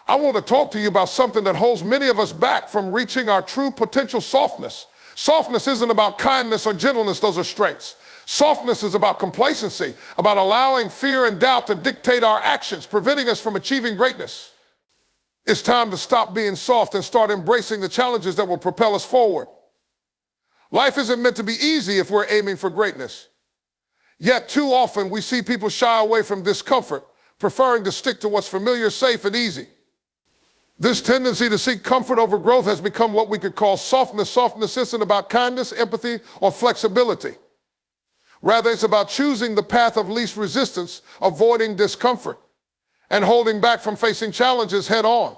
I want to talk to you about something that holds many of us back from reaching our true potential: softness. Softness isn't about kindness or gentleness, those are strengths. Softness is about complacency, about allowing fear and doubt to dictate our actions, preventing us from achieving greatness. It's time to stop being soft and start embracing the challenges that will propel us forward. Life isn't meant to be easy if we're aiming for greatness. Yet too often we see people shy away from discomfort, preferring to stick to what's familiar, safe, and easy. This tendency to seek comfort over growth has become what we could call softness. Softness isn't about kindness, empathy, or flexibility. Rather, it's about choosing the path of least resistance, avoiding discomfort, and holding back from facing challenges head on.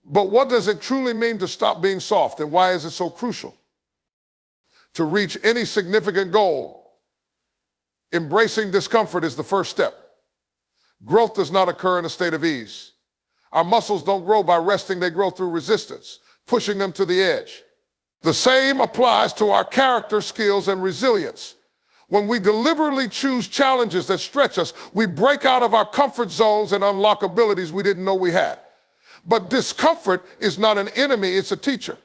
But what does it truly mean to stop being soft, and why is it so crucial? To reach any significant goal, embracing discomfort is the first step. Growth does not occur in a state of ease. Our muscles don't grow by resting, they grow through resistance, pushing them to the edge. The same applies to our character, skills, and resilience. When we deliberately choose challenges that stretch us, we break out of our comfort zones and unlock abilities we didn't know we had. But discomfort is not an enemy, it's a teacher.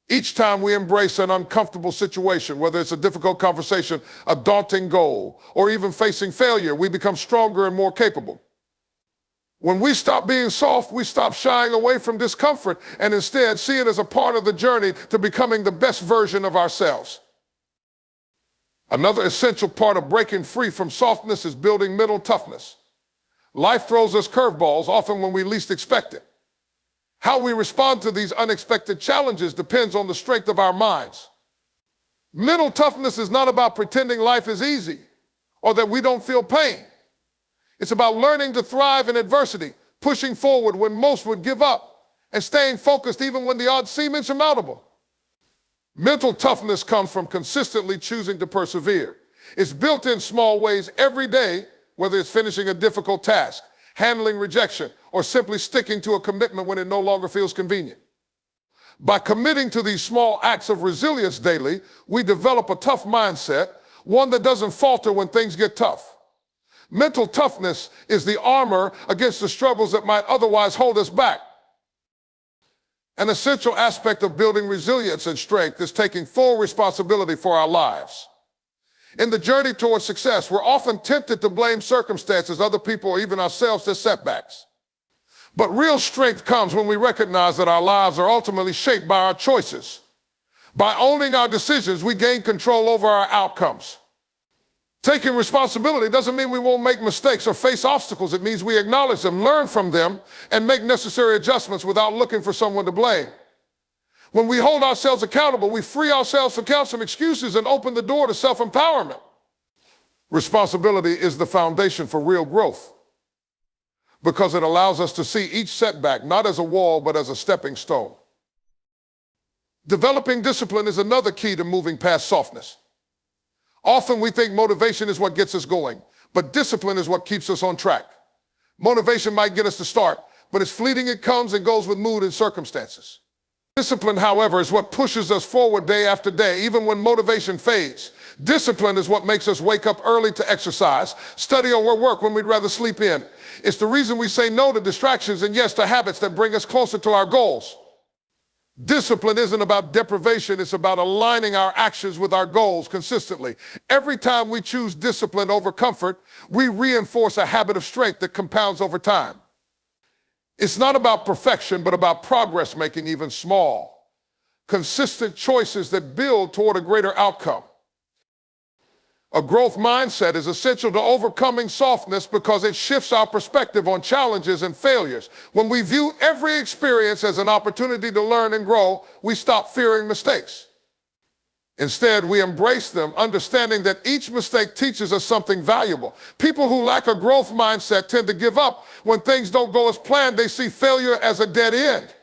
Each time we embrace an uncomfortable situation, whether it's a difficult conversation, a daunting goal, or even facing failure, we become stronger and more capable. When we stop being soft, we stop shying away from discomfort and instead see it as a part of the journey to becoming the best version of ourselves. Another essential part of breaking free from softness is building mental toughness. Life throws us curveballs, often when we least expect it. How we respond to these unexpected challenges depends on the strength of our minds. Mental toughness is not about pretending life is easy or that we don't feel pain. It's about learning to thrive in adversity, pushing forward when most would give up, and staying focused even when the odds seem insurmountable. Mental toughness comes from consistently choosing to persevere. It's built in small ways every day, whether it's finishing a difficult task, handling rejection, or simply sticking to a commitment when it no longer feels convenient. By committing to these small acts of resilience daily, we develop a tough mindset, one that doesn't falter when things get tough. Mental toughness is the armor against the struggles that might otherwise hold us back. An essential aspect of building resilience and strength is taking full responsibility for our lives. In the journey towards success, we're often tempted to blame circumstances, other people, or even ourselves as setbacks. But real strength comes when we recognize that our lives are ultimately shaped by our choices. By owning our decisions, we gain control over our outcomes. Taking responsibility doesn't mean we won't make mistakes or face obstacles. It means we acknowledge them, learn from them, and make necessary adjustments without looking for someone to blame. When we hold ourselves accountable, we free ourselves from countless excuses and open the door to self-empowerment. Responsibility is the foundation for real growth because it allows us to see each setback not as a wall, but as a stepping stone. Developing discipline is another key to moving past softness. Often we think motivation is what gets us going, but discipline is what keeps us on track. Motivation might get us to start, but it's fleeting. It comes and goes with mood and circumstances. Discipline, however, is what pushes us forward day after day, even when motivation fades. Discipline is what makes us wake up early to exercise, study, or work when we'd rather sleep in. It's the reason we say no to distractions and yes to habits that bring us closer to our goals. Discipline isn't about deprivation, it's about aligning our actions with our goals consistently. Every time we choose discipline over comfort, we reinforce a habit of strength that compounds over time. It's not about perfection, but about progress, making even small, consistent choices that build toward a greater outcome. A growth mindset is essential to overcoming softness because it shifts our perspective on challenges and failures. When we view every experience as an opportunity to learn and grow, we stop fearing mistakes. Instead, we embrace them, understanding that each mistake teaches us something valuable. People who lack a growth mindset tend to give up when things don't go as planned. They see failure as a dead end.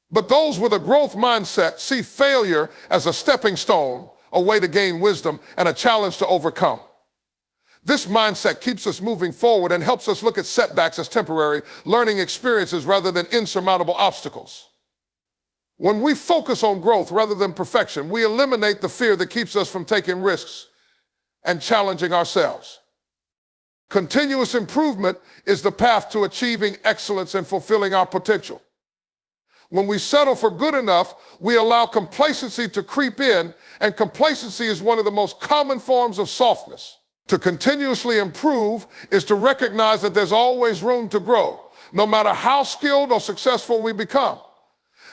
But those with a growth mindset see failure as a stepping stone, a way to gain wisdom, and a challenge to overcome. This mindset keeps us moving forward and helps us look at setbacks as temporary learning experiences rather than insurmountable obstacles. When we focus on growth rather than perfection, we eliminate the fear that keeps us from taking risks and challenging ourselves. Continuous improvement is the path to achieving excellence and fulfilling our potential. When we settle for good enough, we allow complacency to creep in, and complacency is one of the most common forms of softness. To continuously improve is to recognize that there's always room to grow, no matter how skilled or successful we become.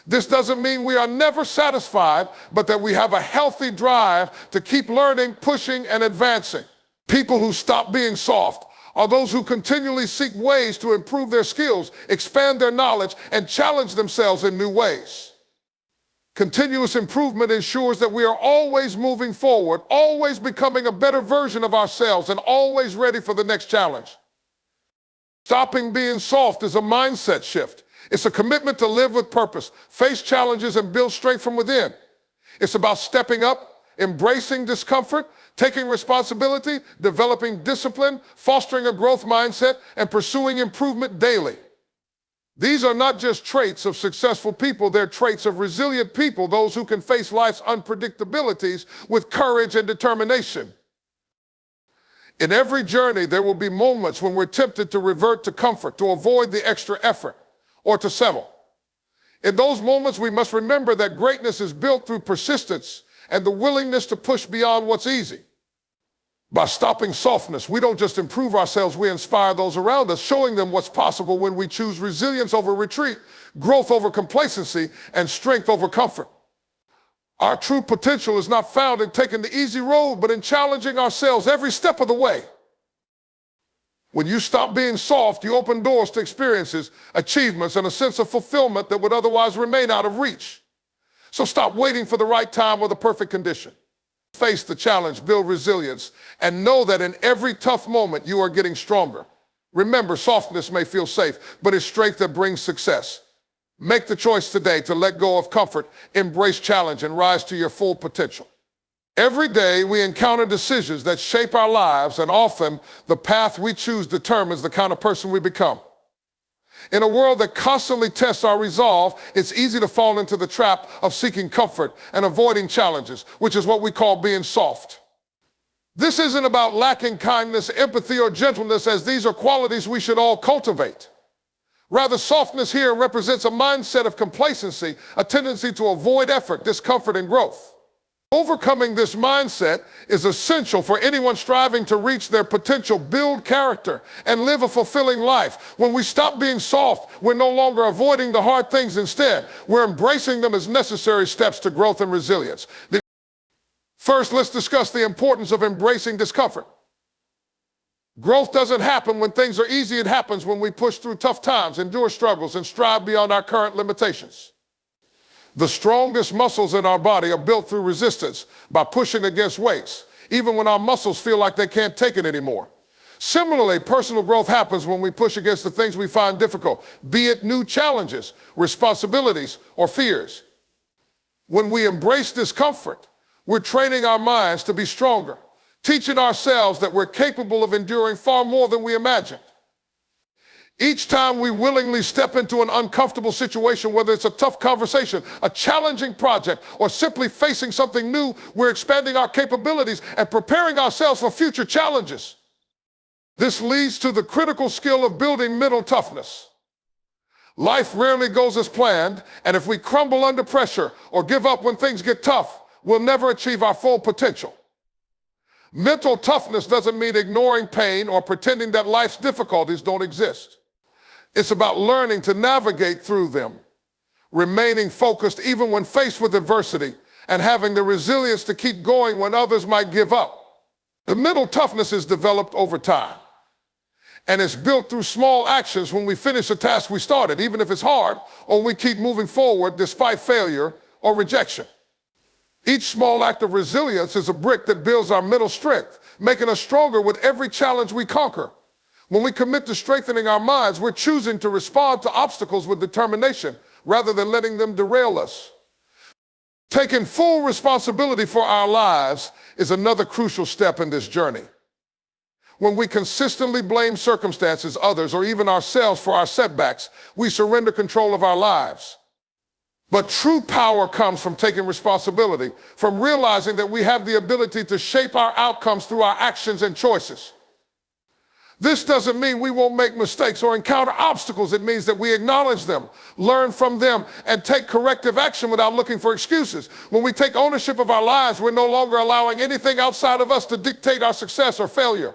This doesn't mean we are never satisfied, but that we have a healthy drive to keep learning, pushing, and advancing. People who stop being soft are those who continually seek ways to improve their skills, expand their knowledge, and challenge themselves in new ways. Continuous improvement ensures that we are always moving forward, always becoming a better version of ourselves, and always ready for the next challenge. Stopping being soft is a mindset shift. It's a commitment to live with purpose, face challenges, and build strength from within. It's about stepping up, embracing discomfort, taking responsibility, developing discipline, fostering a growth mindset, and pursuing improvement daily. These are not just traits of successful people, they're traits of resilient people, those who can face life's unpredictabilities with courage and determination. In every journey, there will be moments when we're tempted to revert to comfort, to avoid the extra effort, or to settle. In those moments, we must remember that greatness is built through persistence and the willingness to push beyond what's easy. By stopping softness, we don't just improve ourselves, we inspire those around us, showing them what's possible when we choose resilience over retreat, growth over complacency, and strength over comfort. Our true potential is not found in taking the easy road, but in challenging ourselves every step of the way. When you stop being soft, you open doors to experiences, achievements, and a sense of fulfillment that would otherwise remain out of reach. So stop waiting for the right time or the perfect condition. Face the challenge, build resilience, and know that in every tough moment you are getting stronger. Remember, softness may feel safe, but it's strength that brings success. Make the choice today to let go of comfort, embrace challenge, and rise to your full potential. Every day we encounter decisions that shape our lives, and often the path we choose determines the kind of person we become. In a world that constantly tests our resolve, it's easy to fall into the trap of seeking comfort and avoiding challenges, which is what we call being soft. This isn't about lacking kindness, empathy, or gentleness, as these are qualities we should all cultivate. Rather, softness here represents a mindset of complacency, a tendency to avoid effort, discomfort, and growth. Overcoming this mindset is essential for anyone striving to reach their potential, build character, and live a fulfilling life. When we stop being soft, we're no longer avoiding the hard things. Instead, we're embracing them as necessary steps to growth and resilience. First, let's discuss the importance of embracing discomfort. Growth doesn't happen when things are easy. It happens when we push through tough times, endure struggles, and strive beyond our current limitations. The strongest muscles in our body are built through resistance, by pushing against weights, even when our muscles feel like they can't take it anymore. Similarly, personal growth happens when we push against the things we find difficult, be it new challenges, responsibilities, or fears. When we embrace discomfort, we're training our minds to be stronger, teaching ourselves that we're capable of enduring far more than we imagined. Each time we willingly step into an uncomfortable situation, whether it's a tough conversation, a challenging project, or simply facing something new, we're expanding our capabilities and preparing ourselves for future challenges. This leads to the critical skill of building mental toughness. Life rarely goes as planned, and if we crumble under pressure or give up when things get tough, we'll never achieve our full potential. Mental toughness doesn't mean ignoring pain or pretending that life's difficulties don't exist. It's about learning to navigate through them, remaining focused even when faced with adversity, and having the resilience to keep going when others might give up. The mental toughness is developed over time, and it's built through small actions when we finish a task we started, even if it's hard, or we keep moving forward despite failure or rejection. Each small act of resilience is a brick that builds our mental strength, making us stronger with every challenge we conquer. When we commit to strengthening our minds, we're choosing to respond to obstacles with determination rather than letting them derail us. Taking full responsibility for our lives is another crucial step in this journey. When we consistently blame circumstances, others, or even ourselves for our setbacks, we surrender control of our lives. But true power comes from taking responsibility, from realizing that we have the ability to shape our outcomes through our actions and choices. This doesn't mean we won't make mistakes or encounter obstacles. It means that we acknowledge them, learn from them, and take corrective action without looking for excuses. When we take ownership of our lives, we're no longer allowing anything outside of us to dictate our success or failure.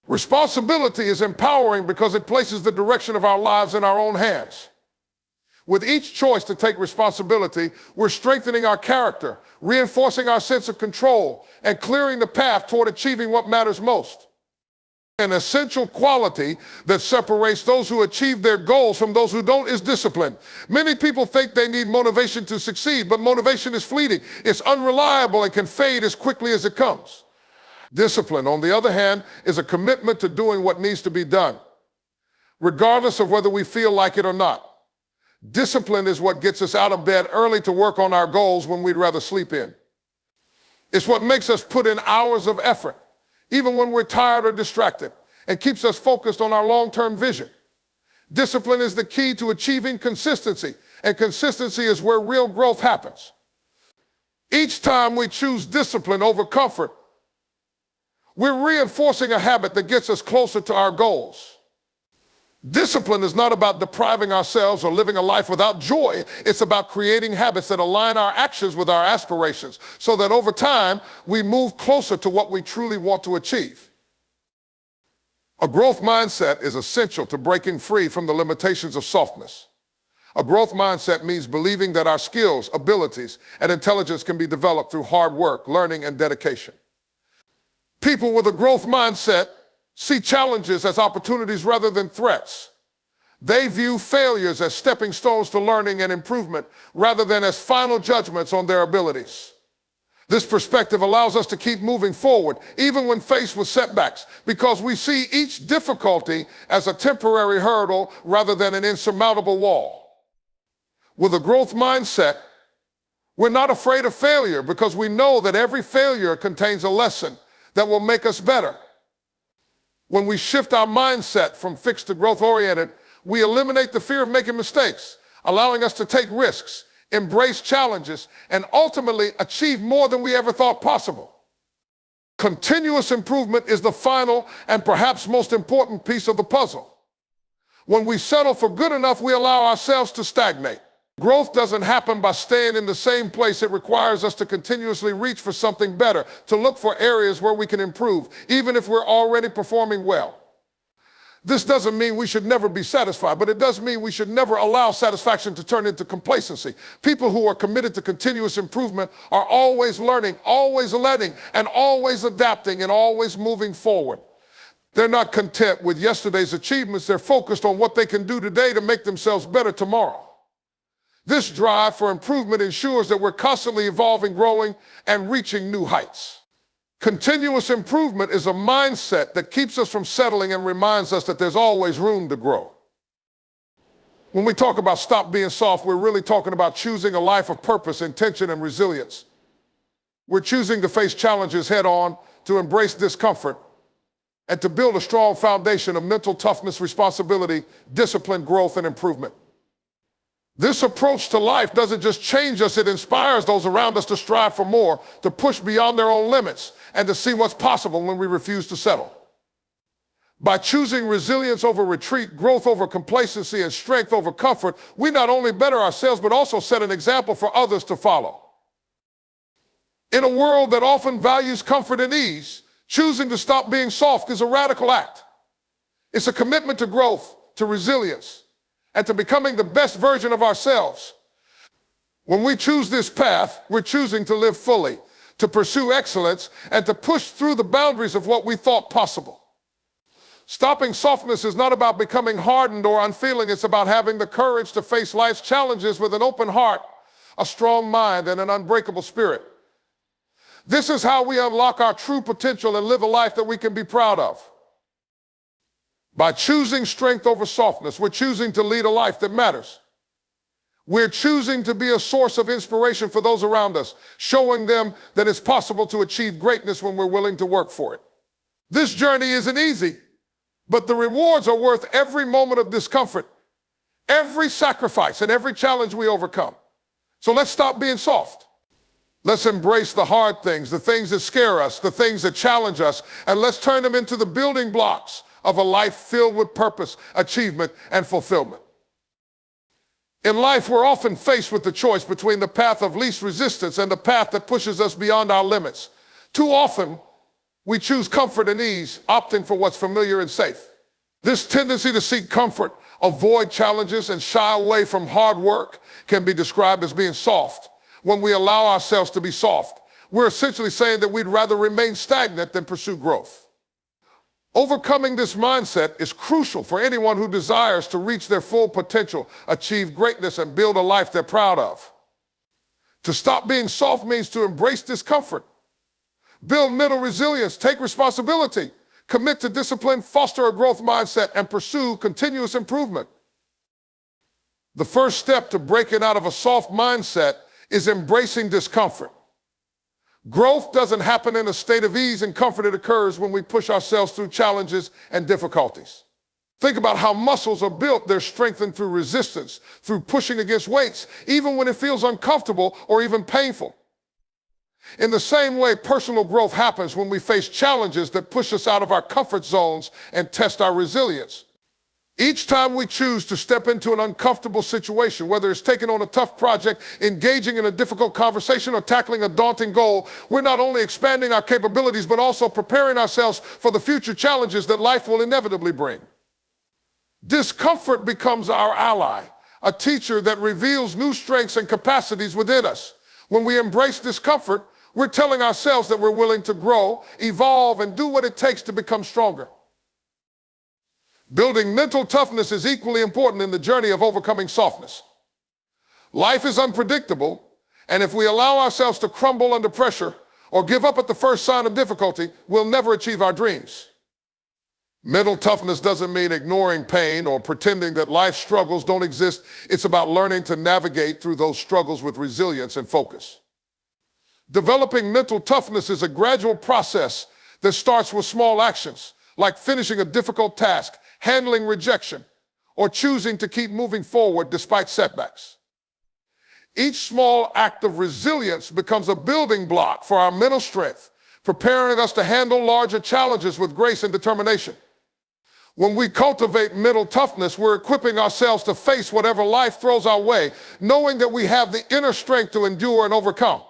Responsibility is empowering because it places the direction of our lives in our own hands. With each choice to take responsibility, we're strengthening our character, reinforcing our sense of control, and clearing the path toward achieving what matters most. An essential quality that separates those who achieve their goals from those who don't is discipline. Many people think they need motivation to succeed, but motivation is fleeting. It's unreliable and can fade as quickly as it comes. Discipline, on the other hand, is a commitment to doing what needs to be done, regardless of whether we feel like it or not. Discipline is what gets us out of bed early to work on our goals when we'd rather sleep in. It's what makes us put in hours of effort, even when we're tired or distracted, and keeps us focused on our long-term vision. Discipline is the key to achieving consistency, and consistency is where real growth happens. Each time we choose discipline over comfort, we're reinforcing a habit that gets us closer to our goals. Discipline is not about depriving ourselves or living a life without joy. It's about creating habits that align our actions with our aspirations so that over time, we move closer to what we truly want to achieve. A growth mindset is essential to breaking free from the limitations of softness. A growth mindset means believing that our skills, abilities, and intelligence can be developed through hard work, learning, and dedication. People with a growth mindset see challenges as opportunities rather than threats. They view failures as stepping stones to learning and improvement rather than as final judgments on their abilities. This perspective allows us to keep moving forward, even when faced with setbacks, because we see each difficulty as a temporary hurdle rather than an insurmountable wall. With a growth mindset, we're not afraid of failure because we know that every failure contains a lesson that will make us better. When we shift our mindset from fixed to growth-oriented, we eliminate the fear of making mistakes, allowing us to take risks, embrace challenges, and ultimately achieve more than we ever thought possible. Continuous improvement is the final and perhaps most important piece of the puzzle. When we settle for good enough, we allow ourselves to stagnate. Growth doesn't happen by staying in the same place. It requires us to continuously reach for something better, to look for areas where we can improve, even if we're already performing well. This doesn't mean we should never be satisfied, but it does mean we should never allow satisfaction to turn into complacency. People who are committed to continuous improvement are always learning, always letting, and always adapting and always moving forward. They're not content with yesterday's achievements. They're focused on what they can do today to make themselves better tomorrow. This drive for improvement ensures that we're constantly evolving, growing, and reaching new heights. Continuous improvement is a mindset that keeps us from settling and reminds us that there's always room to grow. When we talk about stop being soft, we're really talking about choosing a life of purpose, intention, and resilience. We're choosing to face challenges head on, to embrace discomfort, and to build a strong foundation of mental toughness, responsibility, discipline, growth, and improvement. This approach to life doesn't just change us, it inspires those around us to strive for more, to push beyond their own limits, and to see what's possible when we refuse to settle. By choosing resilience over retreat, growth over complacency, and strength over comfort, we not only better ourselves, but also set an example for others to follow. In a world that often values comfort and ease, choosing to stop being soft is a radical act. It's a commitment to growth, to resilience, and to becoming the best version of ourselves. When we choose this path, we're choosing to live fully, to pursue excellence, and to push through the boundaries of what we thought possible. Stopping softness is not about becoming hardened or unfeeling. It's about having the courage to face life's challenges with an open heart, a strong mind, and an unbreakable spirit. This is how we unlock our true potential and live a life that we can be proud of. By choosing strength over softness, we're choosing to lead a life that matters. We're choosing to be a source of inspiration for those around us, showing them that it's possible to achieve greatness when we're willing to work for it. This journey isn't easy, but the rewards are worth every moment of discomfort, every sacrifice, and every challenge we overcome. So let's stop being soft. Let's embrace the hard things, the things that scare us, the things that challenge us, and let's turn them into the building blocks of a life filled with purpose, achievement, and fulfillment. In life, we're often faced with the choice between the path of least resistance and the path that pushes us beyond our limits. Too often, we choose comfort and ease, opting for what's familiar and safe. This tendency to seek comfort, avoid challenges, and shy away from hard work can be described as being soft. When we allow ourselves to be soft, we're essentially saying that we'd rather remain stagnant than pursue growth. Overcoming this mindset is crucial for anyone who desires to reach their full potential, achieve greatness, and build a life they're proud of. To stop being soft means to embrace discomfort, build mental resilience, take responsibility, commit to discipline, foster a growth mindset, and pursue continuous improvement. The first step to breaking out of a soft mindset is embracing discomfort. Growth doesn't happen in a state of ease and comfort. It occurs when we push ourselves through challenges and difficulties. Think about how muscles are built. They're strengthened through resistance, through pushing against weights, even when it feels uncomfortable or even painful. In the same way, personal growth happens when we face challenges that push us out of our comfort zones and test our resilience. Each time we choose to step into an uncomfortable situation, whether it's taking on a tough project, engaging in a difficult conversation, or tackling a daunting goal, we're not only expanding our capabilities, but also preparing ourselves for the future challenges that life will inevitably bring. Discomfort becomes our ally, a teacher that reveals new strengths and capacities within us. When we embrace discomfort, we're telling ourselves that we're willing to grow, evolve, and do what it takes to become stronger. Building mental toughness is equally important in the journey of overcoming softness. Life is unpredictable, and if we allow ourselves to crumble under pressure or give up at the first sign of difficulty, we'll never achieve our dreams. Mental toughness doesn't mean ignoring pain or pretending that life's struggles don't exist. It's about learning to navigate through those struggles with resilience and focus. Developing mental toughness is a gradual process that starts with small actions, like finishing a difficult task, handling rejection, or choosing to keep moving forward despite setbacks. Each small act of resilience becomes a building block for our mental strength, preparing us to handle larger challenges with grace and determination. When we cultivate mental toughness, we're equipping ourselves to face whatever life throws our way, knowing that we have the inner strength to endure and overcome.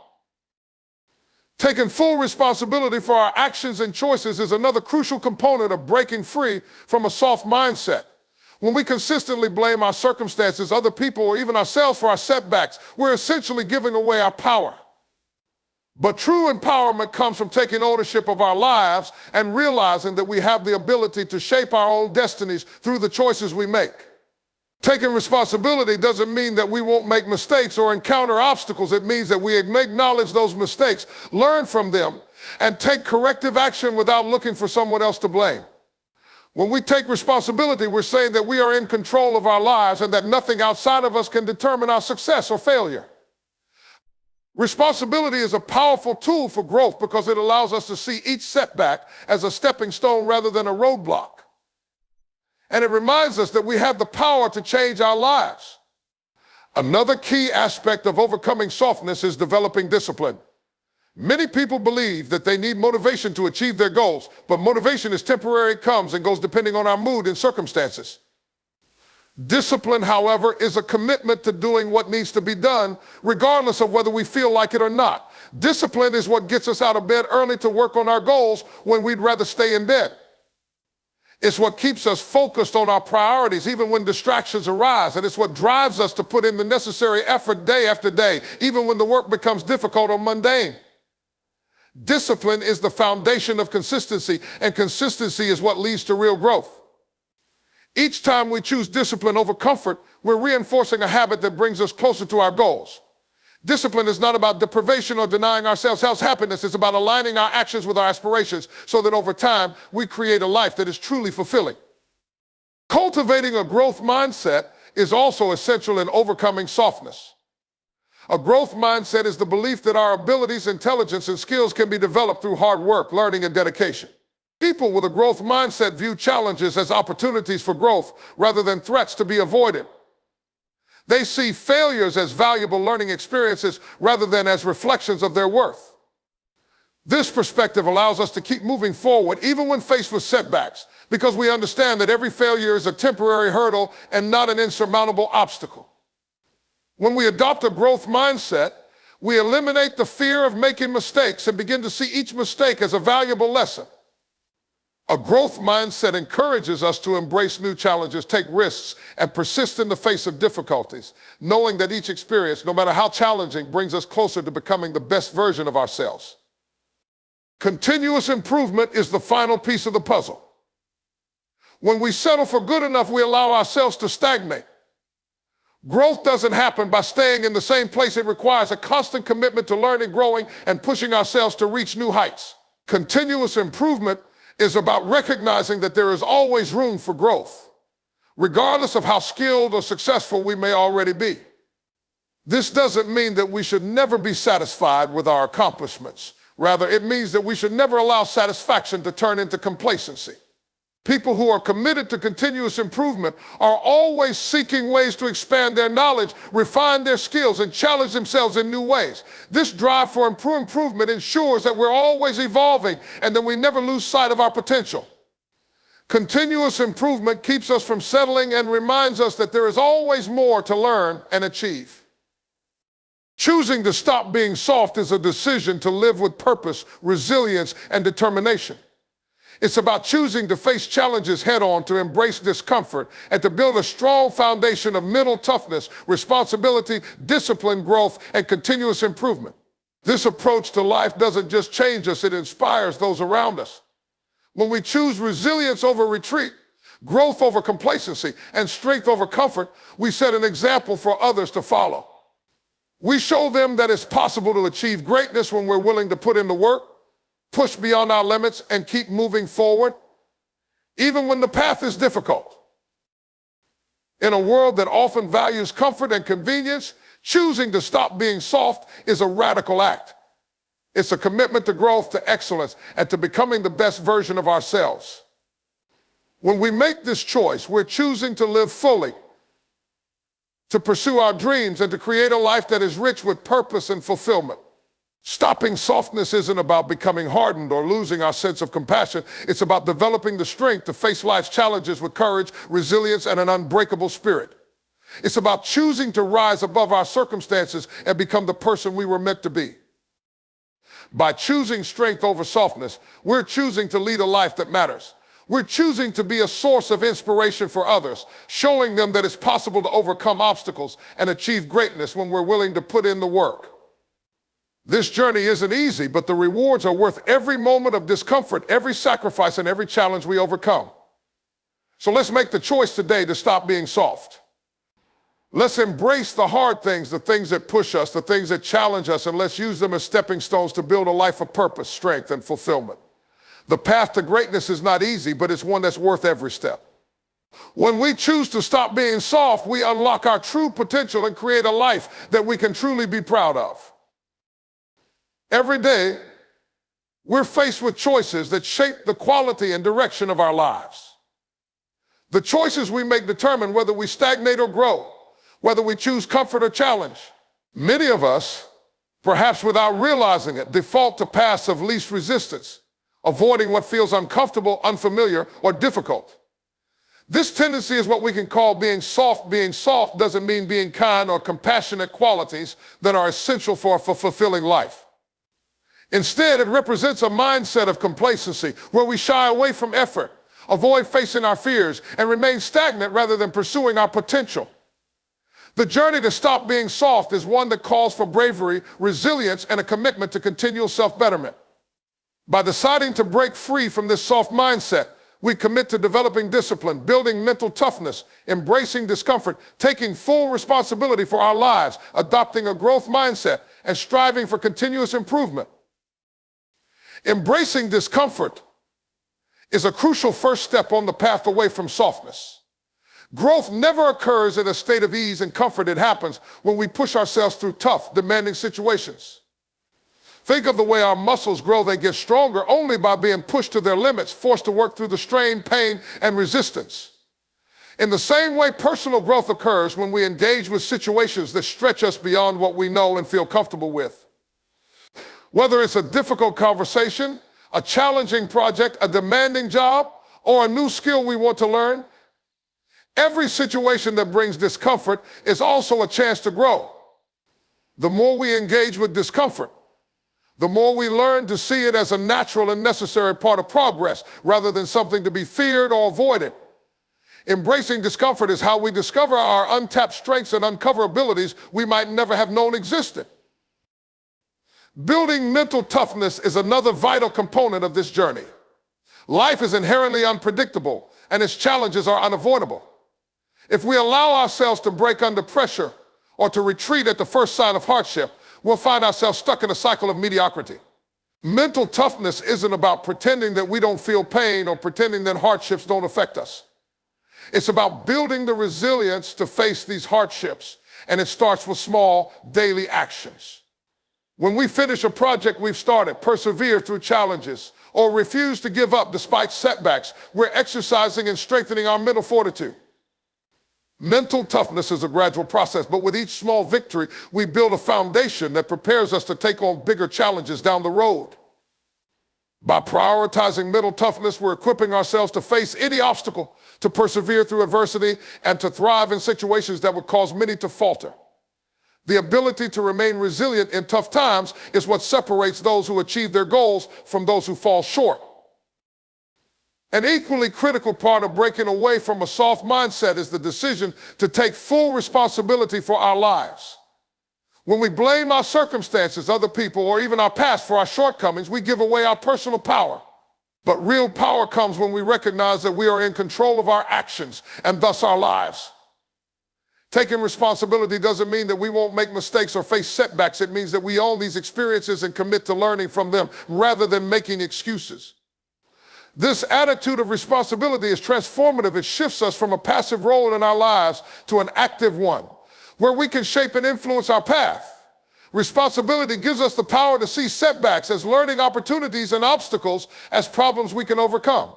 Taking full responsibility for our actions and choices is another crucial component of breaking free from a soft mindset. When we consistently blame our circumstances, other people, or even ourselves for our setbacks, we're essentially giving away our power. But true empowerment comes from taking ownership of our lives and realizing that we have the ability to shape our own destinies through the choices we make. Taking responsibility doesn't mean that we won't make mistakes or encounter obstacles. It means that we acknowledge those mistakes, learn from them, and take corrective action without looking for someone else to blame. When we take responsibility, we're saying that we are in control of our lives and that nothing outside of us can determine our success or failure. Responsibility is a powerful tool for growth because it allows us to see each setback as a stepping stone rather than a roadblock. And it reminds us that we have the power to change our lives. Another key aspect of overcoming softness is developing discipline. Many people believe that they need motivation to achieve their goals, but motivation is temporary, it comes and goes depending on our mood and circumstances. Discipline, however, is a commitment to doing what needs to be done, regardless of whether we feel like it or not. Discipline is what gets us out of bed early to work on our goals when we'd rather stay in bed. It's what keeps us focused on our priorities even when distractions arise, and it's what drives us to put in the necessary effort day after day, even when the work becomes difficult or mundane. Discipline is the foundation of consistency, and consistency is what leads to real growth. Each time we choose discipline over comfort, we're reinforcing a habit that brings us closer to our goals. Discipline is not about deprivation or denying ourselves happiness. It's about aligning our actions with our aspirations so that over time, we create a life that is truly fulfilling. Cultivating a growth mindset is also essential in overcoming softness. A growth mindset is the belief that our abilities, intelligence, and skills can be developed through hard work, learning, and dedication. People with a growth mindset view challenges as opportunities for growth rather than threats to be avoided. They see failures as valuable learning experiences rather than as reflections of their worth. This perspective allows us to keep moving forward even when faced with setbacks, because we understand that every failure is a temporary hurdle and not an insurmountable obstacle. When we adopt a growth mindset, we eliminate the fear of making mistakes and begin to see each mistake as a valuable lesson. A growth mindset encourages us to embrace new challenges, take risks, and persist in the face of difficulties, knowing that each experience, no matter how challenging, brings us closer to becoming the best version of ourselves. Continuous improvement is the final piece of the puzzle. When we settle for good enough, we allow ourselves to stagnate. Growth doesn't happen by staying in the same place. It requires a constant commitment to learning, growing, and pushing ourselves to reach new heights. Continuous improvement is about recognizing that there is always room for growth, regardless of how skilled or successful we may already be. This doesn't mean that we should never be satisfied with our accomplishments. Rather, it means that we should never allow satisfaction to turn into complacency. People who are committed to continuous improvement are always seeking ways to expand their knowledge, refine their skills, and challenge themselves in new ways. This drive for improvement ensures that we're always evolving and that we never lose sight of our potential. Continuous improvement keeps us from settling and reminds us that there is always more to learn and achieve. Choosing to stop being soft is a decision to live with purpose, resilience, and determination. It's about choosing to face challenges head-on, to embrace discomfort, and to build a strong foundation of mental toughness, responsibility, discipline, growth, and continuous improvement. This approach to life doesn't just change us, it inspires those around us. When we choose resilience over retreat, growth over complacency, and strength over comfort, we set an example for others to follow. We show them that it's possible to achieve greatness when we're willing to put in the work, push beyond our limits, and keep moving forward, even when the path is difficult. In a world that often values comfort and convenience, choosing to stop being soft is a radical act. It's a commitment to growth, to excellence, and to becoming the best version of ourselves. When we make this choice, we're choosing to live fully, to pursue our dreams, and to create a life that is rich with purpose and fulfillment. Stopping softness isn't about becoming hardened or losing our sense of compassion. It's about developing the strength to face life's challenges with courage, resilience, and an unbreakable spirit. It's about choosing to rise above our circumstances and become the person we were meant to be. By choosing strength over softness, we're choosing to lead a life that matters. We're choosing to be a source of inspiration for others, showing them that it's possible to overcome obstacles and achieve greatness when we're willing to put in the work. This journey isn't easy, but the rewards are worth every moment of discomfort, every sacrifice, and every challenge we overcome. So let's make the choice today to stop being soft. Let's embrace the hard things, the things that push us, the things that challenge us, and let's use them as stepping stones to build a life of purpose, strength, and fulfillment. The path to greatness is not easy, but it's one that's worth every step. When we choose to stop being soft, we unlock our true potential and create a life that we can truly be proud of. Every day, we're faced with choices that shape the quality and direction of our lives. The choices we make determine whether we stagnate or grow, whether we choose comfort or challenge. Many of us, perhaps without realizing it, default to paths of least resistance, avoiding what feels uncomfortable, unfamiliar, or difficult. This tendency is what we can call being soft. Being soft doesn't mean being kind or compassionate, qualities that are essential for a fulfilling life. Instead, it represents a mindset of complacency where we shy away from effort, avoid facing our fears, and remain stagnant rather than pursuing our potential. The journey to stop being soft is one that calls for bravery, resilience, and a commitment to continual self-betterment. By deciding to break free from this soft mindset, we commit to developing discipline, building mental toughness, embracing discomfort, taking full responsibility for our lives, adopting a growth mindset, and striving for continuous improvement. Embracing discomfort is a crucial first step on the path away from softness. Growth never occurs in a state of ease and comfort. It happens when we push ourselves through tough, demanding situations. Think of the way our muscles grow. They get stronger only by being pushed to their limits, forced to work through the strain, pain, and resistance. In the same way, personal growth occurs when we engage with situations that stretch us beyond what we know and feel comfortable with. Whether it's a difficult conversation, a challenging project, a demanding job, or a new skill we want to learn, every situation that brings discomfort is also a chance to grow. The more we engage with discomfort, the more we learn to see it as a natural and necessary part of progress rather than something to be feared or avoided. Embracing discomfort is how we discover our untapped strengths and uncover abilities we might never have known existed. Building mental toughness is another vital component of this journey. Life is inherently unpredictable, and its challenges are unavoidable. If we allow ourselves to break under pressure or to retreat at the first sign of hardship, we'll find ourselves stuck in a cycle of mediocrity. Mental toughness isn't about pretending that we don't feel pain or pretending that hardships don't affect us. It's about building the resilience to face these hardships, and it starts with small daily actions. When we finish a project we've started, persevere through challenges, or refuse to give up despite setbacks, we're exercising and strengthening our mental fortitude. Mental toughness is a gradual process, but with each small victory, we build a foundation that prepares us to take on bigger challenges down the road. By prioritizing mental toughness, we're equipping ourselves to face any obstacle, to persevere through adversity, and to thrive in situations that would cause many to falter. The ability to remain resilient in tough times is what separates those who achieve their goals from those who fall short. An equally critical part of breaking away from a soft mindset is the decision to take full responsibility for our lives. When we blame our circumstances, other people, or even our past for our shortcomings, we give away our personal power. But real power comes when we recognize that we are in control of our actions and thus our lives. Taking responsibility doesn't mean that we won't make mistakes or face setbacks. It means that we own these experiences and commit to learning from them rather than making excuses. This attitude of responsibility is transformative. It shifts us from a passive role in our lives to an active one, where we can shape and influence our path. Responsibility gives us the power to see setbacks as learning opportunities and obstacles as problems we can overcome.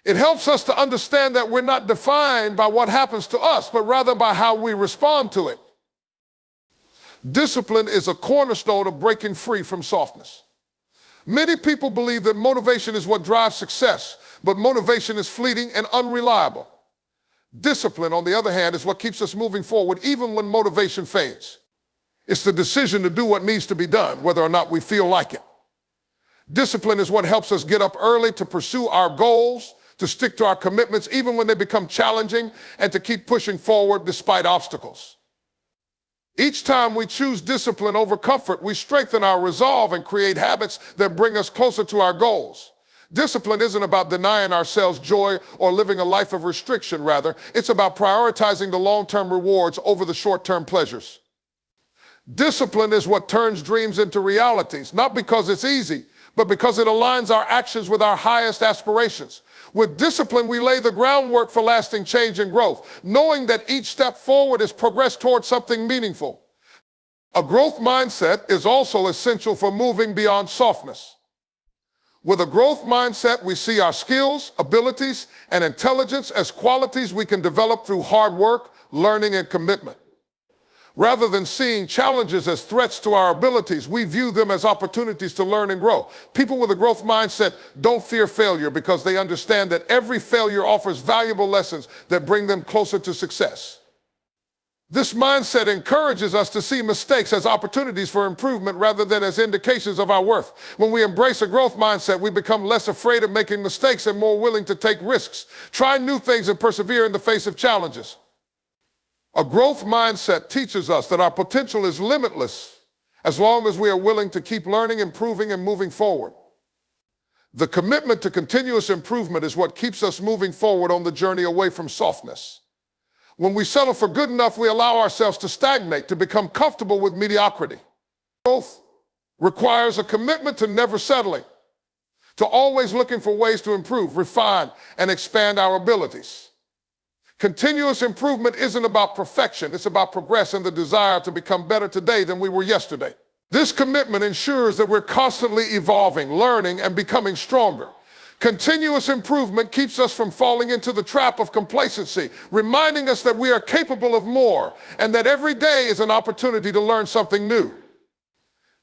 It helps us to understand that we're not defined by what happens to us, but rather by how we respond to it. Discipline is a cornerstone of breaking free from softness. Many people believe that motivation is what drives success, but motivation is fleeting and unreliable. Discipline, on the other hand, is what keeps us moving forward even when motivation fades. It's the decision to do what needs to be done, whether or not we feel like it. Discipline is what helps us get up early to pursue our goals, to stick to our commitments even when they become challenging, and to keep pushing forward despite obstacles. Each time we choose discipline over comfort, we strengthen our resolve and create habits that bring us closer to our goals. Discipline isn't about denying ourselves joy or living a life of restriction. Rather, it's about prioritizing the long-term rewards over the short-term pleasures. Discipline is what turns dreams into realities, not because it's easy, but because it aligns our actions with our highest aspirations. With discipline, we lay the groundwork for lasting change and growth, knowing that each step forward is progress towards something meaningful. A growth mindset is also essential for moving beyond softness. With a growth mindset, we see our skills, abilities, and intelligence as qualities we can develop through hard work, learning, and commitment. Rather than seeing challenges as threats to our abilities, we view them as opportunities to learn and grow. People with a growth mindset don't fear failure because they understand that every failure offers valuable lessons that bring them closer to success. This mindset encourages us to see mistakes as opportunities for improvement rather than as indications of our worth. When we embrace a growth mindset, we become less afraid of making mistakes and more willing to take risks, try new things, and persevere in the face of challenges. A growth mindset teaches us that our potential is limitless as long as we are willing to keep learning, improving, and moving forward. The commitment to continuous improvement is what keeps us moving forward on the journey away from softness. When we settle for good enough, we allow ourselves to stagnate, to become comfortable with mediocrity. Growth requires a commitment to never settling, to always looking for ways to improve, refine, and expand our abilities. Continuous improvement isn't about perfection. It's about progress and the desire to become better today than we were yesterday. This commitment ensures that we're constantly evolving, learning, and becoming stronger. Continuous improvement keeps us from falling into the trap of complacency, reminding us that we are capable of more and that every day is an opportunity to learn something new.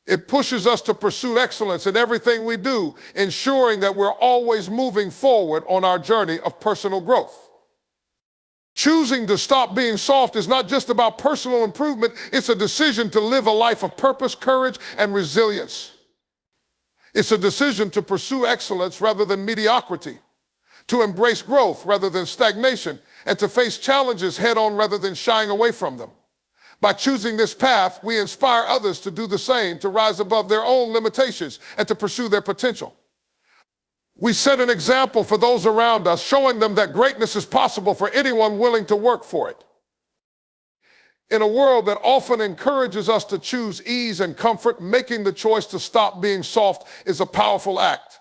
It pushes us to pursue excellence in everything we do, ensuring that we're always moving forward on our journey of personal growth. Choosing to stop being soft is not just about personal improvement, it's a decision to live a life of purpose, courage, and resilience. It's a decision to pursue excellence rather than mediocrity, to embrace growth rather than stagnation, and to face challenges head-on rather than shying away from them. By choosing this path, we inspire others to do the same, to rise above their own limitations and to pursue their potential. We set an example for those around us, showing them that greatness is possible for anyone willing to work for it. In a world that often encourages us to choose ease and comfort, making the choice to stop being soft is a powerful act.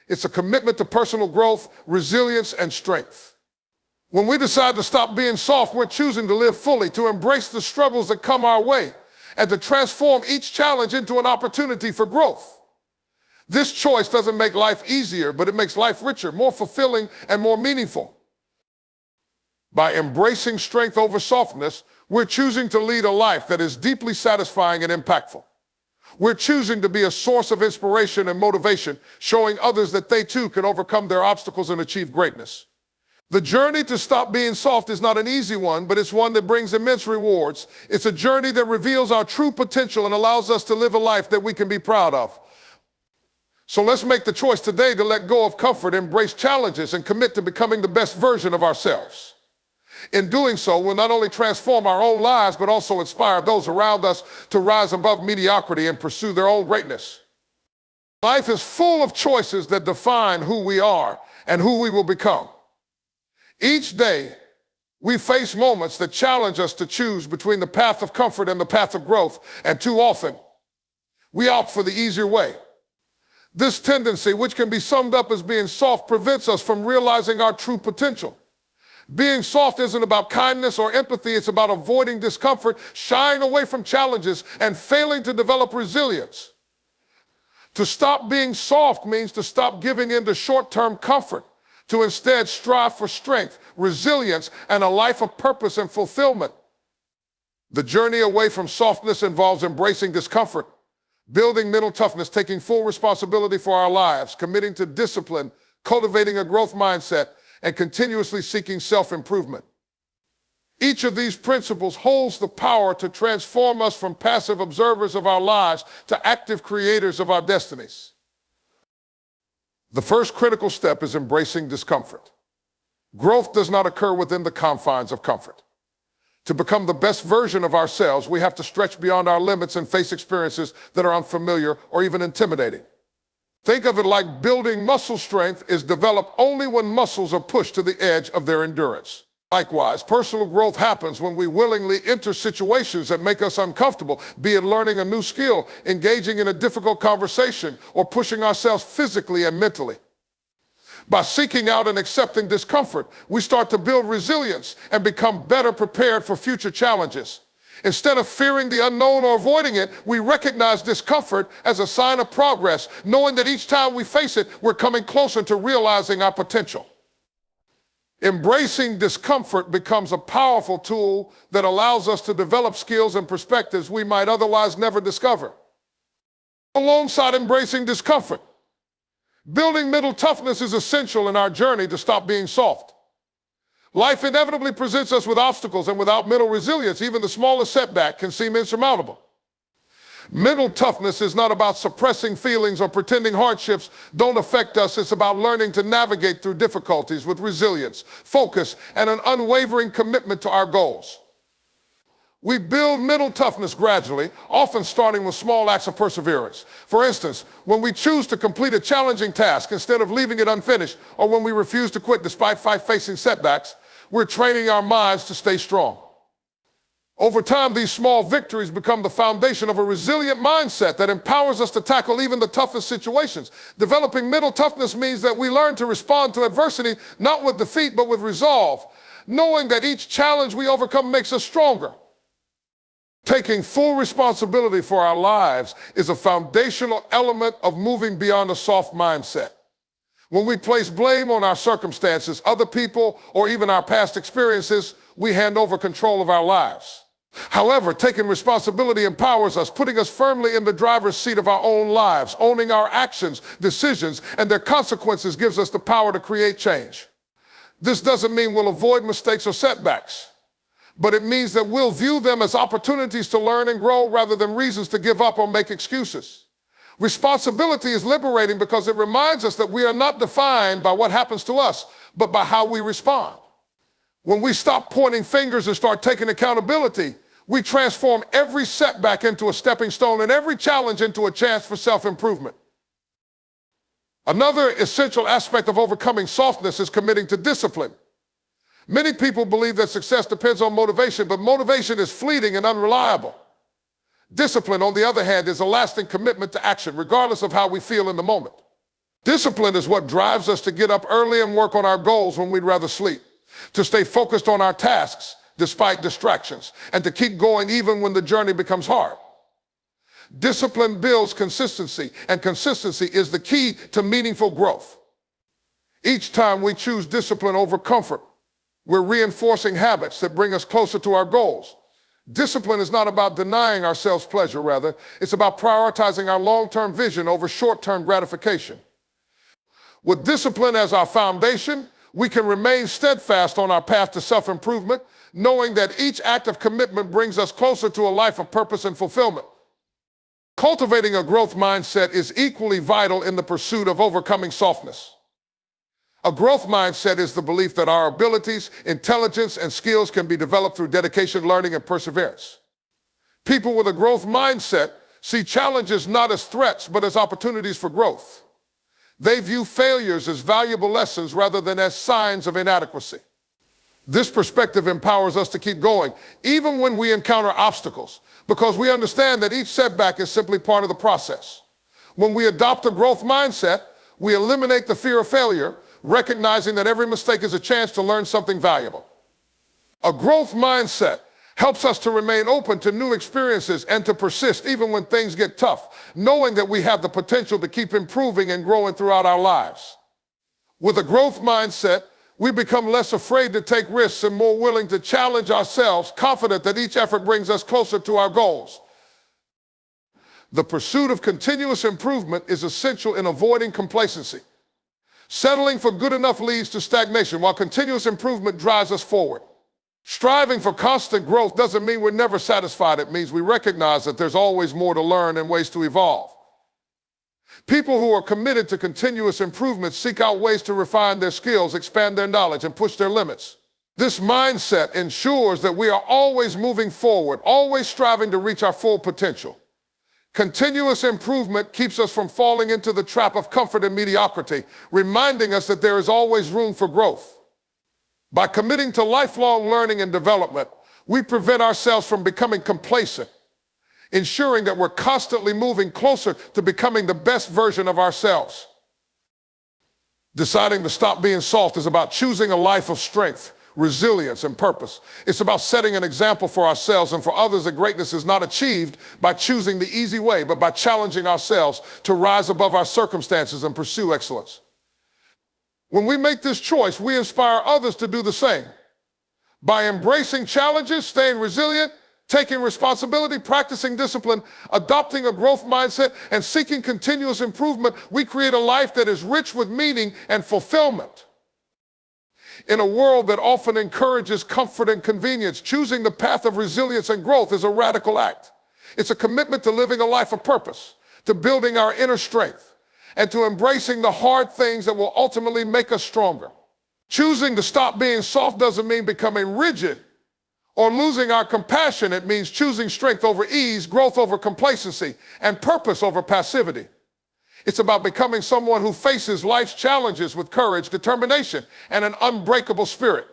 It's a commitment to personal growth, resilience, and strength. When we decide to stop being soft, we're choosing to live fully, to embrace the struggles that come our way, and to transform each challenge into an opportunity for growth. This choice doesn't make life easier, but it makes life richer, more fulfilling, and more meaningful. By embracing strength over softness, we're choosing to lead a life that is deeply satisfying and impactful. We're choosing to be a source of inspiration and motivation, showing others that they too can overcome their obstacles and achieve greatness. The journey to stop being soft is not an easy one, but it's one that brings immense rewards. It's a journey that reveals our true potential and allows us to live a life that we can be proud of. So let's make the choice today to let go of comfort, embrace challenges, and commit to becoming the best version of ourselves. In doing so, we'll not only transform our own lives, but also inspire those around us to rise above mediocrity and pursue their own greatness. Life is full of choices that define who we are and who we will become. Each day, we face moments that challenge us to choose between the path of comfort and the path of growth, and too often, we opt for the easier way. This tendency, which can be summed up as being soft, prevents us from realizing our true potential. Being soft isn't about kindness or empathy, it's about avoiding discomfort, shying away from challenges, and failing to develop resilience. To stop being soft means to stop giving in to short-term comfort, to instead strive for strength, resilience, and a life of purpose and fulfillment. The journey away from softness involves embracing discomfort, building mental toughness, taking full responsibility for our lives, committing to discipline, cultivating a growth mindset, and continuously seeking self-improvement. Each of these principles holds the power to transform us from passive observers of our lives to active creators of our destinies. The first critical step is embracing discomfort. Growth does not occur within the confines of comfort. To become the best version of ourselves, we have to stretch beyond our limits and face experiences that are unfamiliar or even intimidating. Think of it like building muscle strength is developed only when muscles are pushed to the edge of their endurance. Likewise, personal growth happens when we willingly enter situations that make us uncomfortable, be it learning a new skill, engaging in a difficult conversation, or pushing ourselves physically and mentally. By seeking out and accepting discomfort, we start to build resilience and become better prepared for future challenges. Instead of fearing the unknown or avoiding it, we recognize discomfort as a sign of progress, knowing that each time we face it, we're coming closer to realizing our potential. Embracing discomfort becomes a powerful tool that allows us to develop skills and perspectives we might otherwise never discover. Alongside embracing discomfort, building mental toughness is essential in our journey to stop being soft. Life inevitably presents us with obstacles, and without mental resilience, even the smallest setback can seem insurmountable. Mental toughness is not about suppressing feelings or pretending hardships don't affect us. It's about learning to navigate through difficulties with resilience, focus, and an unwavering commitment to our goals. We build mental toughness gradually, often starting with small acts of perseverance. For instance, when we choose to complete a challenging task instead of leaving it unfinished, or when we refuse to quit despite facing setbacks, we're training our minds to stay strong. Over time, these small victories become the foundation of a resilient mindset that empowers us to tackle even the toughest situations. Developing mental toughness means that we learn to respond to adversity, not with defeat, but with resolve, knowing that each challenge we overcome makes us stronger. Taking full responsibility for our lives is a foundational element of moving beyond a soft mindset. When we place blame on our circumstances, other people, or even our past experiences, we hand over control of our lives. However, taking responsibility empowers us, putting us firmly in the driver's seat of our own lives. Owning our actions, decisions, and their consequences gives us the power to create change. This doesn't mean we'll avoid mistakes or setbacks, but it means that we'll view them as opportunities to learn and grow rather than reasons to give up or make excuses. Responsibility is liberating because it reminds us that we are not defined by what happens to us, but by how we respond. When we stop pointing fingers and start taking accountability, we transform every setback into a stepping stone and every challenge into a chance for self-improvement. Another essential aspect of overcoming softness is committing to discipline. Many people believe that success depends on motivation, but motivation is fleeting and unreliable. Discipline, on the other hand, is a lasting commitment to action, regardless of how we feel in the moment. Discipline is what drives us to get up early and work on our goals when we'd rather sleep, to stay focused on our tasks despite distractions, and to keep going even when the journey becomes hard. Discipline builds consistency, and consistency is the key to meaningful growth. Each time we choose discipline over comfort, we're reinforcing habits that bring us closer to our goals. Discipline is not about denying ourselves pleasure, rather, it's about prioritizing our long-term vision over short-term gratification. With discipline as our foundation, we can remain steadfast on our path to self-improvement, knowing that each act of commitment brings us closer to a life of purpose and fulfillment. Cultivating a growth mindset is equally vital in the pursuit of overcoming softness. A growth mindset is the belief that our abilities, intelligence, and skills can be developed through dedication, learning, and perseverance. People with a growth mindset see challenges not as threats, but as opportunities for growth. They view failures as valuable lessons rather than as signs of inadequacy. This perspective empowers us to keep going, even when we encounter obstacles, because we understand that each setback is simply part of the process. When we adopt a growth mindset, we eliminate the fear of failure, recognizing that every mistake is a chance to learn something valuable. A growth mindset helps us to remain open to new experiences and to persist even when things get tough, knowing that we have the potential to keep improving and growing throughout our lives. With a growth mindset, we become less afraid to take risks and more willing to challenge ourselves, confident that each effort brings us closer to our goals. The pursuit of continuous improvement is essential in avoiding complacency. Settling for good enough leads to stagnation, while continuous improvement drives us forward. Striving for constant growth doesn't mean we're never satisfied. It means we recognize that there's always more to learn and ways to evolve. People who are committed to continuous improvement seek out ways to refine their skills, expand their knowledge, and push their limits. This mindset ensures that we are always moving forward, always striving to reach our full potential. Continuous improvement keeps us from falling into the trap of comfort and mediocrity, reminding us that there is always room for growth. By committing to lifelong learning and development, we prevent ourselves from becoming complacent, ensuring that we're constantly moving closer to becoming the best version of ourselves. Deciding to stop being soft is about choosing a life of strength, resilience, and purpose. It's about setting an example for ourselves and for others that greatness is not achieved by choosing the easy way, but by challenging ourselves to rise above our circumstances and pursue excellence. When we make this choice, we inspire others to do the same. By embracing challenges, staying resilient, taking responsibility, practicing discipline, adopting a growth mindset, and seeking continuous improvement, we create a life that is rich with meaning and fulfillment. In a world that often encourages comfort and convenience, choosing the path of resilience and growth is a radical act. It's a commitment to living a life of purpose, to building our inner strength, and to embracing the hard things that will ultimately make us stronger. Choosing to stop being soft doesn't mean becoming rigid or losing our compassion. It means choosing strength over ease, growth over complacency, and purpose over passivity. It's about becoming someone who faces life's challenges with courage, determination, and an unbreakable spirit.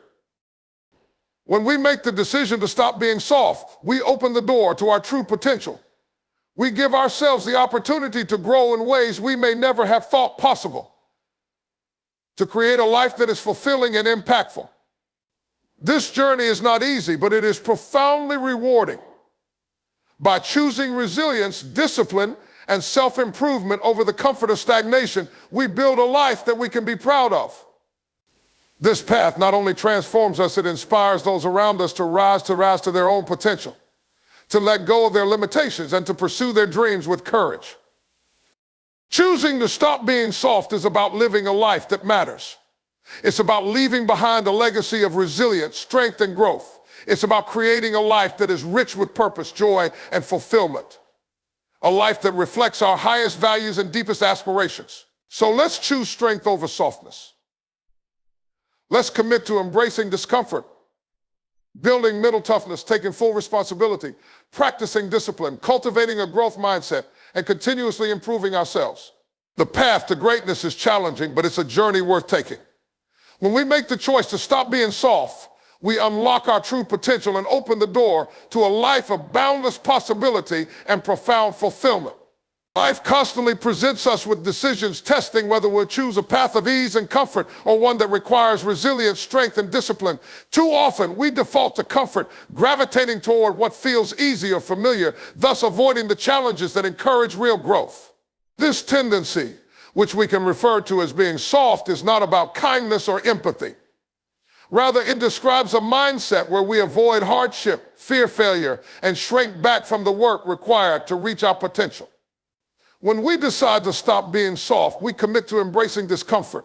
When we make the decision to stop being soft, we open the door to our true potential. We give ourselves the opportunity to grow in ways we may never have thought possible, to create a life that is fulfilling and impactful. This journey is not easy, but it is profoundly rewarding. By choosing resilience, discipline, and self-improvement over the comfort of stagnation, we build a life that we can be proud of. This path not only transforms us, it inspires those around us to rise to their own potential. to let go of their limitations and to pursue their dreams with courage. Choosing to stop being soft is about living a life that matters. It's about leaving behind a legacy of resilience, strength, and growth. It's about creating a life that is rich with purpose, joy, and fulfillment. A life that reflects our highest values and deepest aspirations. So let's choose strength over softness. Let's commit to embracing discomfort, building mental toughness, taking full responsibility, practicing discipline, cultivating a growth mindset, and continuously improving ourselves. The path to greatness is challenging, but it's a journey worth taking. When we make the choice to stop being soft, we unlock our true potential and open the door to a life of boundless possibility and profound fulfillment. Life constantly presents us with decisions, testing whether we'll choose a path of ease and comfort or one that requires resilience, strength, and discipline. Too often, we default to comfort, gravitating toward what feels easy or familiar, thus avoiding the challenges that encourage real growth. This tendency, which we can refer to as being soft, is not about kindness or empathy. Rather, it describes a mindset where we avoid hardship, fear failure, and shrink back from the work required to reach our potential. When we decide to stop being soft, we commit to embracing discomfort,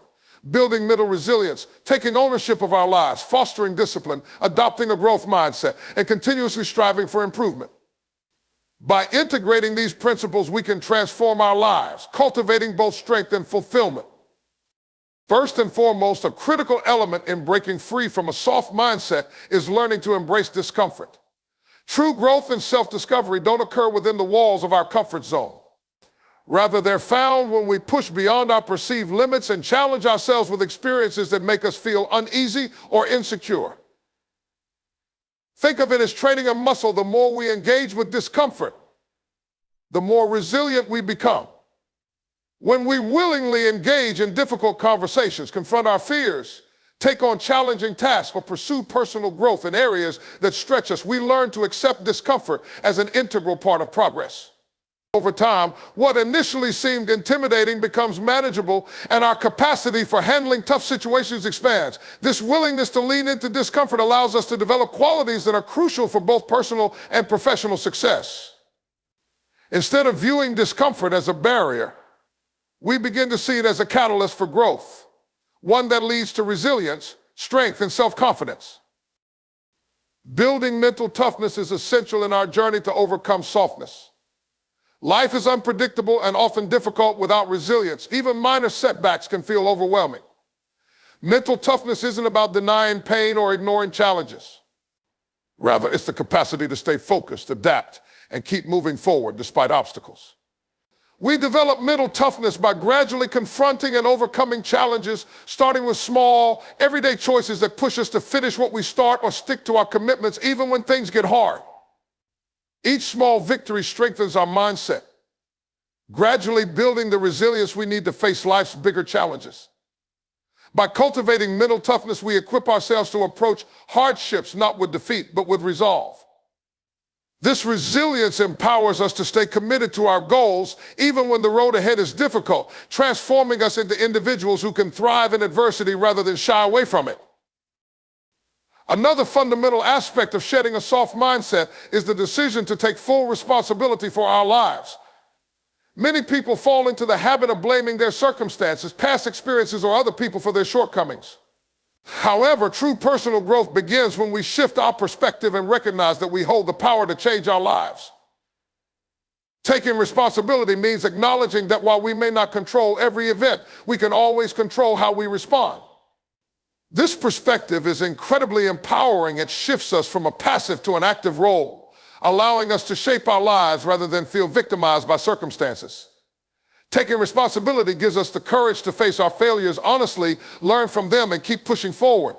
building mental resilience, taking ownership of our lives, fostering discipline, adopting a growth mindset, and continuously striving for improvement. By integrating these principles, we can transform our lives, cultivating both strength and fulfillment. First and foremost, a critical element in breaking free from a soft mindset is learning to embrace discomfort. True growth and self-discovery don't occur within the walls of our comfort zone. Rather, they're found when we push beyond our perceived limits and challenge ourselves with experiences that make us feel uneasy or insecure. Think of it as training a muscle. The more we engage with discomfort, the more resilient we become. When we willingly engage in difficult conversations, confront our fears, take on challenging tasks, or pursue personal growth in areas that stretch us, we learn to accept discomfort as an integral part of progress. Over time, what initially seemed intimidating becomes manageable, and our capacity for handling tough situations expands. This willingness to lean into discomfort allows us to develop qualities that are crucial for both personal and professional success. Instead of viewing discomfort as a barrier, we begin to see it as a catalyst for growth, one that leads to resilience, strength, and self-confidence. Building mental toughness is essential in our journey to overcome softness. Life is unpredictable and often difficult without resilience. Even minor setbacks can feel overwhelming. Mental toughness isn't about denying pain or ignoring challenges. Rather, it's the capacity to stay focused, adapt, and keep moving forward despite obstacles. We develop mental toughness by gradually confronting and overcoming challenges, starting with small, everyday choices that push us to finish what we start or stick to our commitments even when things get hard. Each small victory strengthens our mindset, gradually building the resilience we need to face life's bigger challenges. By cultivating mental toughness, we equip ourselves to approach hardships not with defeat, but with resolve. This resilience empowers us to stay committed to our goals, even when the road ahead is difficult, transforming us into individuals who can thrive in adversity rather than shy away from it. Another fundamental aspect of shedding a soft mindset is the decision to take full responsibility for our lives. Many people fall into the habit of blaming their circumstances, past experiences, or other people for their shortcomings. However, true personal growth begins when we shift our perspective and recognize that we hold the power to change our lives. Taking responsibility means acknowledging that while we may not control every event, we can always control how we respond. This perspective is incredibly empowering. It shifts us from a passive to an active role, allowing us to shape our lives rather than feel victimized by circumstances. Taking responsibility gives us the courage to face our failures honestly, learn from them, and keep pushing forward.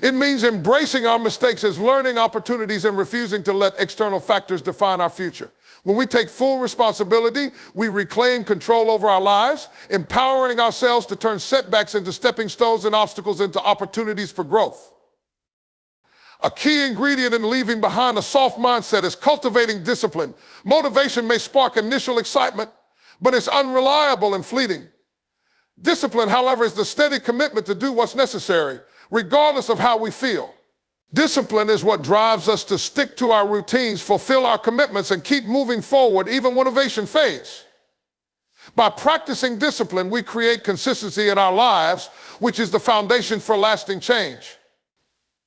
It means embracing our mistakes as learning opportunities and refusing to let external factors define our future. When we take full responsibility, we reclaim control over our lives, empowering ourselves to turn setbacks into stepping stones and obstacles into opportunities for growth. A key ingredient in leaving behind a soft mindset is cultivating discipline. Motivation may spark initial excitement, but it's unreliable and fleeting. Discipline, however, is the steady commitment to do what's necessary, regardless of how we feel. Discipline is what drives us to stick to our routines, fulfill our commitments, and keep moving forward even when motivation fades. By practicing discipline, we create consistency in our lives, which is the foundation for lasting change.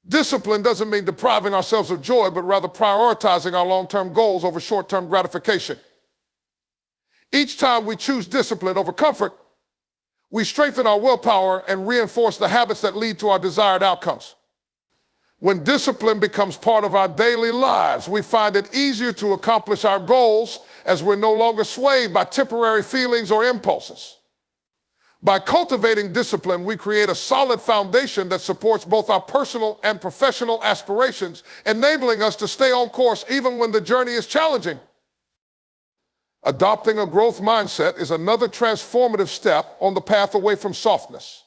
Discipline doesn't mean depriving ourselves of joy, but rather prioritizing our long-term goals over short-term gratification. Each time we choose discipline over comfort, we strengthen our willpower and reinforce the habits that lead to our desired outcomes. When discipline becomes part of our daily lives, we find it easier to accomplish our goals as we're no longer swayed by temporary feelings or impulses. By cultivating discipline, we create a solid foundation that supports both our personal and professional aspirations, enabling us to stay on course even when the journey is challenging. Adopting a growth mindset is another transformative step on the path away from softness.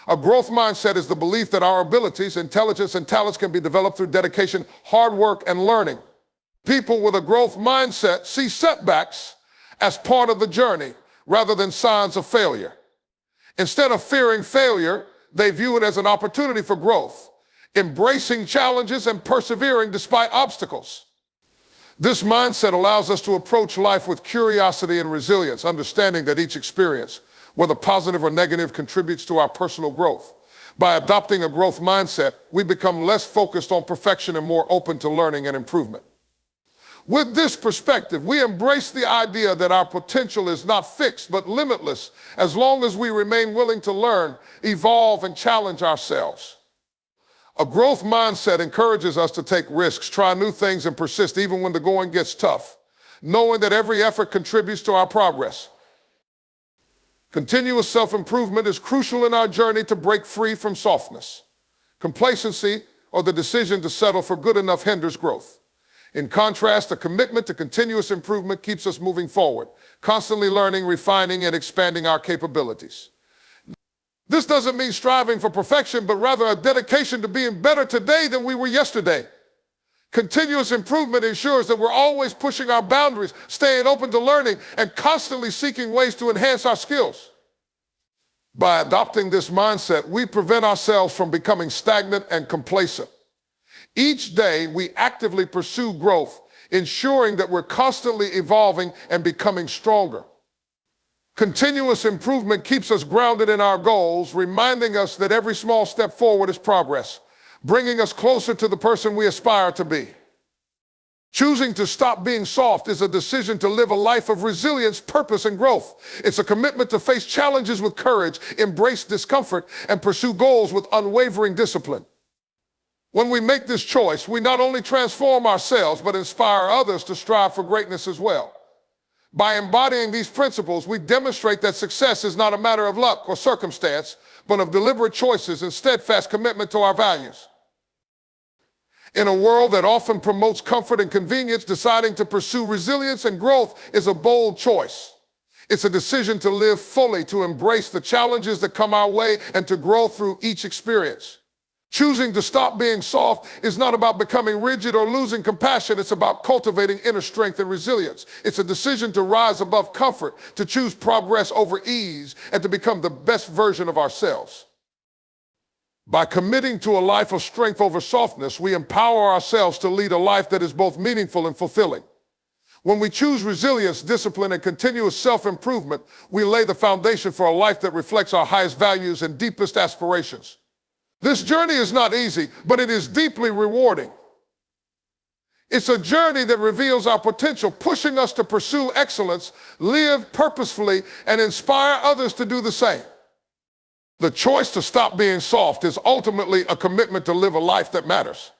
A growth mindset is the belief that our abilities, intelligence, and talents can be developed through dedication, hard work, and learning. People with a growth mindset see setbacks as part of the journey rather than signs of failure. Instead of fearing failure, they view it as an opportunity for growth, embracing challenges and persevering despite obstacles. This mindset allows us to approach life with curiosity and resilience, understanding that each experience, whether positive or negative, contributes to our personal growth. By adopting a growth mindset, we become less focused on perfection and more open to learning and improvement. With this perspective, we embrace the idea that our potential is not fixed but limitless as long as we remain willing to learn, evolve, and challenge ourselves. A growth mindset encourages us to take risks, try new things, and persist even when the going gets tough, knowing that every effort contributes to our progress. Continuous self-improvement is crucial in our journey to break free from softness. Complacency, or the decision to settle for good enough, hinders growth. In contrast, a commitment to continuous improvement keeps us moving forward, constantly learning, refining, and expanding our capabilities. This doesn't mean striving for perfection, but rather a dedication to being better today than we were yesterday. Continuous improvement ensures that we're always pushing our boundaries, staying open to learning, and constantly seeking ways to enhance our skills. By adopting this mindset, we prevent ourselves from becoming stagnant and complacent. Each day, we actively pursue growth, ensuring that we're constantly evolving and becoming stronger. Continuous improvement keeps us grounded in our goals, reminding us that every small step forward is progress, bringing us closer to the person we aspire to be. Choosing to stop being soft is a decision to live a life of resilience, purpose, and growth. It's a commitment to face challenges with courage, embrace discomfort, and pursue goals with unwavering discipline. When we make this choice, we not only transform ourselves, but inspire others to strive for greatness as well. By embodying these principles, we demonstrate that success is not a matter of luck or circumstance, but of deliberate choices and steadfast commitment to our values. In a world that often promotes comfort and convenience, deciding to pursue resilience and growth is a bold choice. It's a decision to live fully, to embrace the challenges that come our way, and to grow through each experience. Choosing to stop being soft is not about becoming rigid or losing compassion. It's about cultivating inner strength and resilience. It's a decision to rise above comfort, to choose progress over ease, and to become the best version of ourselves. By committing to a life of strength over softness, we empower ourselves to lead a life that is both meaningful and fulfilling. When we choose resilience, discipline, and continuous self-improvement, we lay the foundation for a life that reflects our highest values and deepest aspirations. This journey is not easy, but it is deeply rewarding. It's a journey that reveals our potential, pushing us to pursue excellence, live purposefully, and inspire others to do the same. The choice to stop being soft is ultimately a commitment to live a life that matters.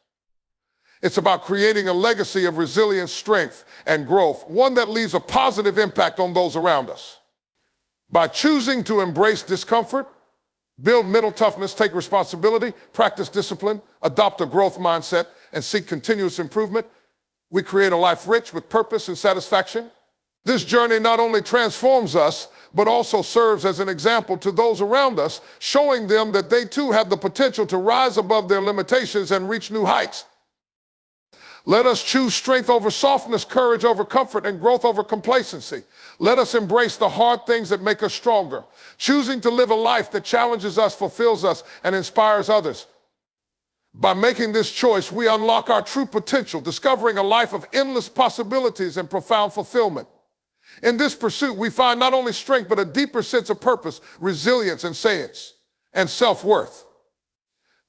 It's about creating a legacy of resilience, strength, and growth, one that leaves a positive impact on those around us. By choosing to embrace discomfort, build mental toughness, take responsibility, practice discipline, adopt a growth mindset, and seek continuous improvement, we create a life rich with purpose and satisfaction. This journey not only transforms us, but also serves as an example to those around us, showing them that they too have the potential to rise above their limitations and reach new heights. Let us choose strength over softness, courage over comfort, and growth over complacency. Let us embrace the hard things that make us stronger, choosing to live a life that challenges us, fulfills us, and inspires others. By making this choice, we unlock our true potential, discovering a life of endless possibilities and profound fulfillment. In this pursuit, we find not only strength, but a deeper sense of purpose, resilience, and self-worth.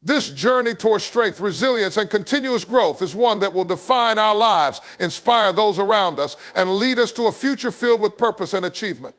This journey towards strength, resilience, and continuous growth is one that will define our lives, inspire those around us, and lead us to a future filled with purpose and achievement.